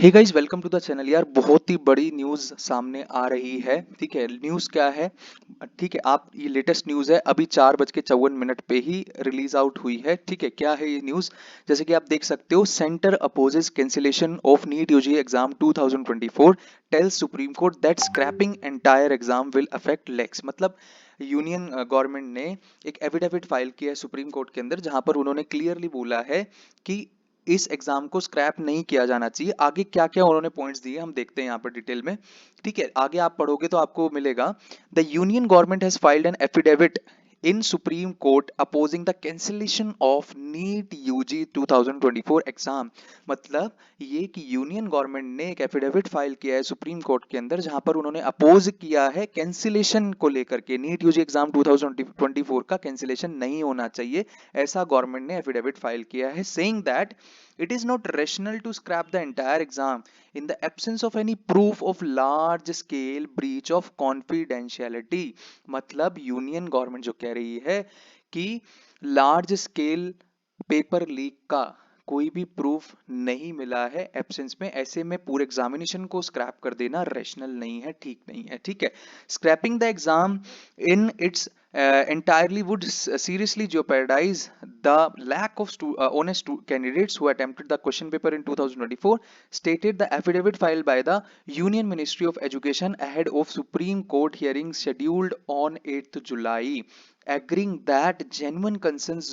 Hey guys, welcome to the channel. यार बहुत ही बड़ी न्यूज़ सामने आ रही है। ठीक है, न्यूज़ क्या है? ठीक है, आप ये लेटेस्ट न्यूज़ है, अभी 4:54 पे ही रिलीज आउट हुई है। ठीक है, क्या है ये न्यूज़? जैसे कि आप देख सकते हो, centre opposes cancellation of NEET UG exam 2024, tells supreme court that scrapping entire exam will affect lakhs. मतलब यूनियन गवर्नमेंट ने एक एफिडेविट फाइल किया है सुप्रीम कोर्ट के अंदर, जहां पर उन्होंने क्लियरली बोला है कि इस एग्जाम को स्क्रैप नहीं किया जाना चाहिए। आगे क्या क्या उन्होंने पॉइंट्स दिए हम देखते हैं यहाँ पर डिटेल में। ठीक है, आगे आप पढ़ोगे तो आपको मिलेगा, the union government has filed an affidavit in supreme court opposing the cancellation of NEET UG 2024 exam. मतलब ये कि यूनियन गवर्नमेंट ने एक एफिडेविट फाइल किया है सुप्रीम कोर्ट के अंदर, जहां पर उन्होंने अपोज किया है कैंसिलेशन को लेकर के, नीट यूजी एग्जाम 2024 का कैंसिलेशन नहीं होना चाहिए। ऐसा गवर्नमेंट ने एफिडेविट फाइल किया है, saying that it is not rational to scrap the entire exam in the absence of any proof of large scale breach of confidentiality। मतलब यूनियन गवर्नमेंट जो कह रही है कि लार्ज स्केल पेपर लीक का कोई भी प्रूफ नहीं मिला है एब्सेंस में, ऐसे में पूरे एग्जामिनेशन को स्क्रैप कर देना रेशनल नहीं है, ठीक नहीं है। ठीक है, scrapping the exam in its entirely would seriously jeopardize the lack of honest candidates who attempted the question paper in 2024, stated the affidavit filed by the Union Ministry of Education ahead of Supreme Court hearings scheduled on 8th July, agreeing that genuine concerns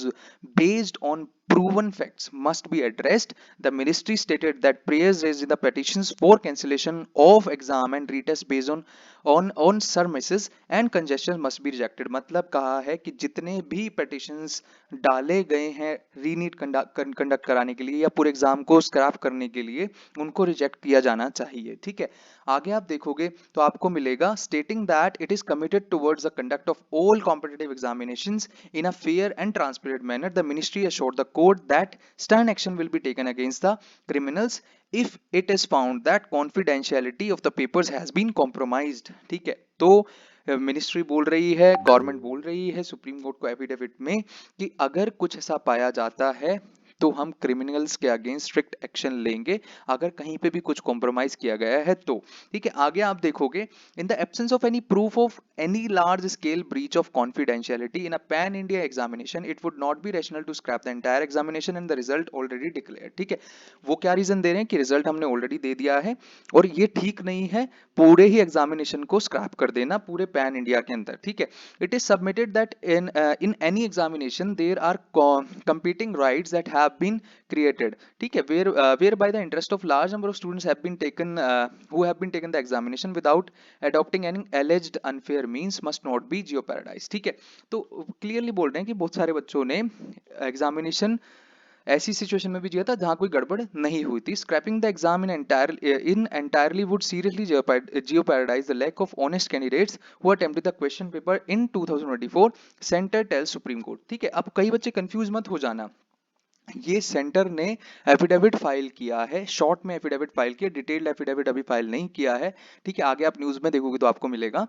based on proven facts must be addressed. The ministry stated that prayers raised in the petitions for cancellation of exam and retest based on surmises and congestion must be rejected। मतलब कहा है कि जितने भी petitions डाले गए हैं रीनीट conduct कराने के लिए या पूरे एग्जाम को स्क्रैप करने के लिए, उनको रिजेक्ट किया जाना चाहिए। ठीक है, आगे आप देखोगे तो आपको मिलेगा, stating that it is committed towards the conduct of all competitive examinations in a fair and transparent manner. The ministry assured the court that stern action will be taken against the criminals if it is found that confidentiality of the papers has been compromised। ठीक है, तो ministry बोल रही है, government बोल रही है supreme court को एफिडेविट में कि अगर कुछ ऐसा पाया जाता है तो हम क्रिमिनल्स के अगेंस्ट स्ट्रिक्ट एक्शन लेंगे, अगर कहीं पे भी कुछ कॉम्प्रोमाइज किया गया है तो। ठीक है, आगे आप देखोगे, in the absence of any proof of any large scale breach of confidentiality in a pan India examination it would not be rational to scrap the entire examination and the result already declared. ठीक है, वो क्या reason दे रहे हैं कि result हमने already दे दिया है और ये ठीक नहीं है पूरे ही एग्जामिनेशन को स्क्रैप कर देना पूरे पैन इंडिया के अंदर। ठीक है, it is submitted that in any examination there are competing rights that have been created। ठीक है, whereby the interest of large number of students have been taken who have been taken the examination without adopting any alleged unfair means must not be jeopardized। ठीक है, तो clearly बोल रहे हैं कि बहुत सारे बच्चों ने एग्जामिनेशन ऐसी सिचुएशन में भी दिया था जहां कोई गड़बड़ नहीं हुई थी। Scrapping the exam in entirely would seriously jeopardize the lack of honest candidates who attempted the question paper in 2024, centre tells supreme court. ठीक है, अब कई बच्चे कंफ्यूज मत हो जाना, ये सेंटर ने एफिडेविट फाइल किया है, शॉर्ट में एफिडेविट फाइल किया, डिटेल्ड एफिडेविट अभी फाइल नहीं किया है। ठीक है, आगे आप न्यूज में देखोगे तो आपको मिलेगा,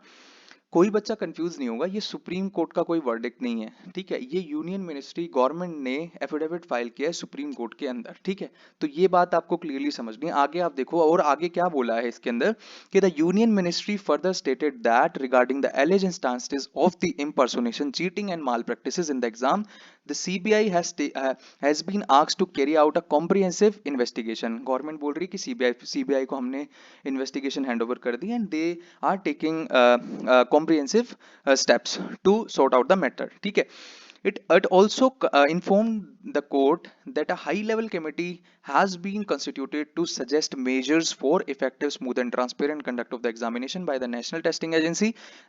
कोई बच्चा कंफ्यूज नहीं होगा, ये सुप्रीम कोर्ट का कोई वर्डिक्ट नहीं है। ठीक है, ये यूनियन मिनिस्ट्री गवर्नमेंट ने एफिडेविट फाइल किया है सुप्रीम कोर्ट के अंदर। ठीक है, तो ये बात आपको क्लियरली समझनी है। आगे आप देखो, और आगे क्या बोला है इसके अंदर कि the union ministry further stated that regarding the alleged instances of the impersonation, cheating and malpractices in the exam, the CBI has been asked to carry out a comprehensive investigation। Government बोल रही है कि CBI को हमने investigation handover कर दी and they are taking comprehensive steps to sort out the matter। ठीक है, it also informed the court that a high level committee has been constituted to suggest measures for effective, smooth and transparent conduct of the examination by the National Testing Agency।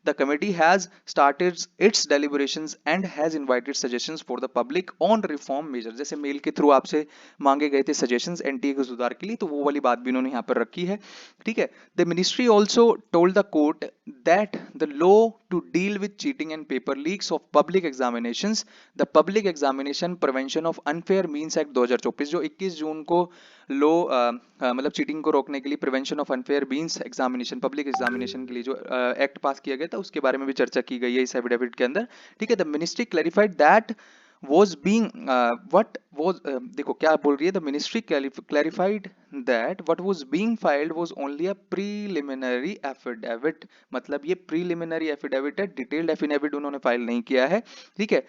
The committee has started its deliberations and has invited suggestions for the public on reform measures। जैसे mail के through आपसे मांगे गए थे suggestions NTA के सुधार के लिए, तो वो वाली बात भी उन्होंने यहाँ पर रखी है। ठीक है, the ministry also told the court that the law to deal with cheating and paper leaks of public examinations, the Public Examination Prevention of Unfair Means Act 2024, जो 21 जून को लो मतलब चीटिंग को रोकने के लिए prevention of unfair means examination, public examination के लिए जो एक्ट पास किया गया था, उसके बारे में भी चर्चा की गई है इस एफिडेविट के अंदर। ठीक है, the ministry clarified that was being what was देखो क्या बोल रही है, the ministry clarified that what was being filed was only a preliminary affidavit। मतलब ये preliminary affidavit है, detailed affidavit उन्होंने फाइल नहीं किया है, ठीक है।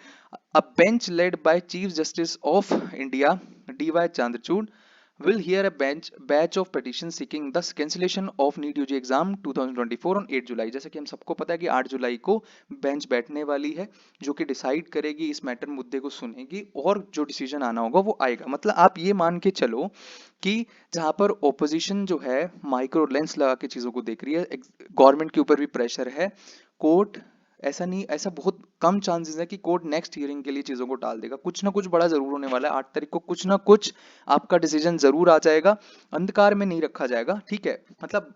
A bench led by Chief Justice of India D.Y. Chandrachud will hear a batch of petitions seeking the cancellation of NEET UG exam 2024 on 8 जुलाई। जैसे कि हम सबको पता है कि 8 जुलाई को बेंच बैठने वाली है जो कि डिसाइड करेगी, इस मैटर मुद्दे को सुनेगी और जो डिसीजन आना होगा वो आएगा। मतलब आप ये मान के चलो कि जहां पर ओपोजिशन जो है माइक्रो लेंस लगा के चीजों को देख रही है, गवर्नमेंट के ऊपर भी प्रेशर है, कोर्ट ऐसा नहीं, ऐसा बहुत कम चांसेस है कि कोर्ट नेक्स्ट हियरिंग के लिए चीजों को टाल देगा। कुछ ना कुछ बड़ा जरूर होने वाला है 8 तारीख को, कुछ ना कुछ आपका डिसीजन जरूर आ जाएगा, अंधकार में नहीं रखा जाएगा, ठीक है। मतलब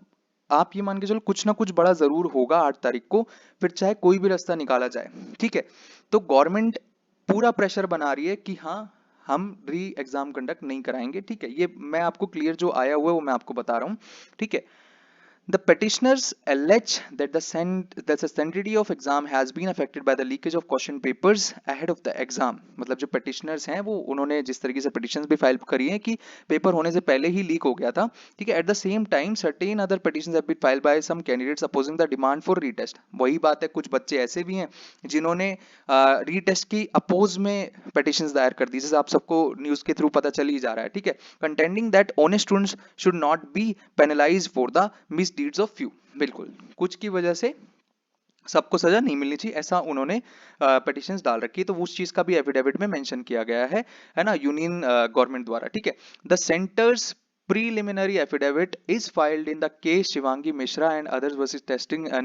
आप ये मान के चलो कुछ ना कुछ बड़ा जरूर होगा 8 तारीख को, फिर चाहे कोई भी रास्ता निकाला जाए, ठीक है। तो गवर्नमेंट पूरा प्रेशर बना रही है कि हाँ हम री एग्जाम कंडक्ट नहीं कराएंगे, ठीक है। ये मैं आपको क्लियर जो आया हुआ है वो मैं आपको बता रहा हूँ, ठीक है। The petitioners allege that the sanctity of exam has been affected by the leakage of question papers ahead of the exam। मतलब जो petitioners हैं वो उन्होंने जिस तरीके से petitions भी फाइल करी हैं कि पेपर होने से पहले ही लीक हो गया था, ठीक है। At the same time certain other petitions have been filed by some candidates opposing the demand for retest। वही बात है, कुछ बच्चे ऐसे भी हैं जिन्होंने रीटेस्ट की अपोज में petitions दायर कर दी, जैसे आप सबको न्यूज के थ्रू पता चल ही जा रहा है, ठीक है। Contending that honest students should not be penalized for the misdeeds of few। बिल्कुल, कुछ की वजह से सबको सजा नहीं मिलनी चाहिए, ऐसा उन्होंने पिटिशंस डाल रखी है। तो उस चीज का भी एफिडेविट में मेंशन किया गया है ना, यूनियन गवर्नमेंट द्वारा, ठीक है। The centres preliminary affidavit is filed in the case Shivangi Mishra and others versus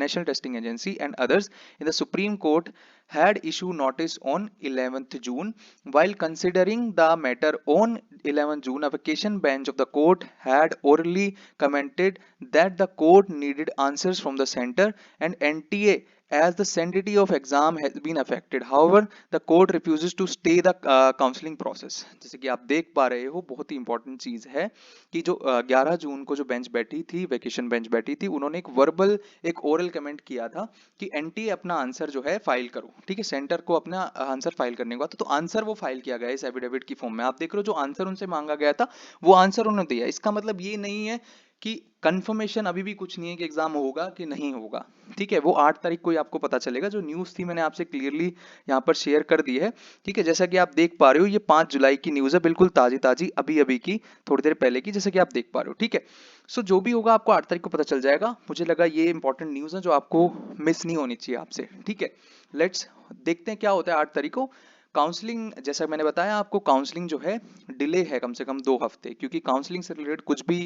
National Testing Agency and others in the Supreme Court had issued notice on 11th June। While considering the matter on 11th June, a vacation bench of the court had orally commented that the court needed answers from the center and NTA as the sanctity of exam has been affected। However, the court refuses to stay the counseling process। जैसे कि आप देख पा रहे हो, बहुत ही important चीज है कि जो 11 जून को जो बेंच बैठी थी, वेकेशन बेंच बैठी थी, उन्होंने एक वर्बल एक ओरल कमेंट किया था कि एनटीए अपना आंसर जो है फाइल करो, ठीक है। सेंटर को अपना आंसर फाइल करने को तो आंसर वो फाइल किया गया इस एफिडेविट की फॉर्म में। आप देख रहे हो जो आंसर उनसे मांगा गया था वो आंसर उन्होंने दिया। इसका मतलब ये नहीं है कि कंफर्मेशन अभी भी कुछ नहीं है कि एग्जाम होगा कि नहीं होगा, ठीक है। वो 8 तारीख को ही आपको पता चलेगा। जो न्यूज थी मैंने आपसे क्लियरली यहाँ पर शेयर कर दी है, ठीक है। जैसा कि आप देख पा रहे हो ये 5 जुलाई की न्यूज है, बिल्कुल ताजी ताजी अभी अभी की, थोड़ी देर पहले की, जैसे कि आप देख पा रहे हो, ठीक है। सो जो भी होगा आपको 8 तारीख को पता चल जाएगा। मुझे लगा ये इंपॉर्टेंट न्यूज है जो आपको मिस नहीं होनी चाहिए आपसे, ठीक है। लेट्स देखते हैं क्या होता है 8 तारीख को। काउंसलिंग जैसा मैंने बताया आपको, काउंसलिंग जो है डिले है कम से कम 2 हफ्ते, क्योंकि काउंसलिंग से रिलेटेड कुछ भी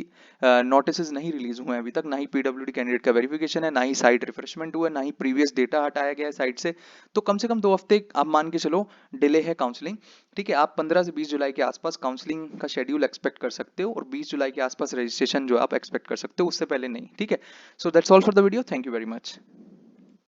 नोटिस नहीं रिलीज हुए हैं अभी तक, ना ही पीडब्ल्यूडी कैंडिडेट का वेरिफिकेशन है, ना ही साइट रिफ्रेशमेंट हुआ है, ना ही प्रीवियस डेटा हटाया गया है साइट से। तो कम से कम 2 हफ्ते आप मान के चलो डिले है काउंसलिंग, ठीक है। आप 15 से 20 जुलाई के आसपास काउंसलिंग का शेड्यूल एक्सपेक्ट कर सकते हो और 20 जुलाई के आसपास रजिस्ट्रेशन जो आप एक्सपेक्ट कर सकते हो, उससे पहले नहीं, ठीक है। So that's all for the video, thank you very much.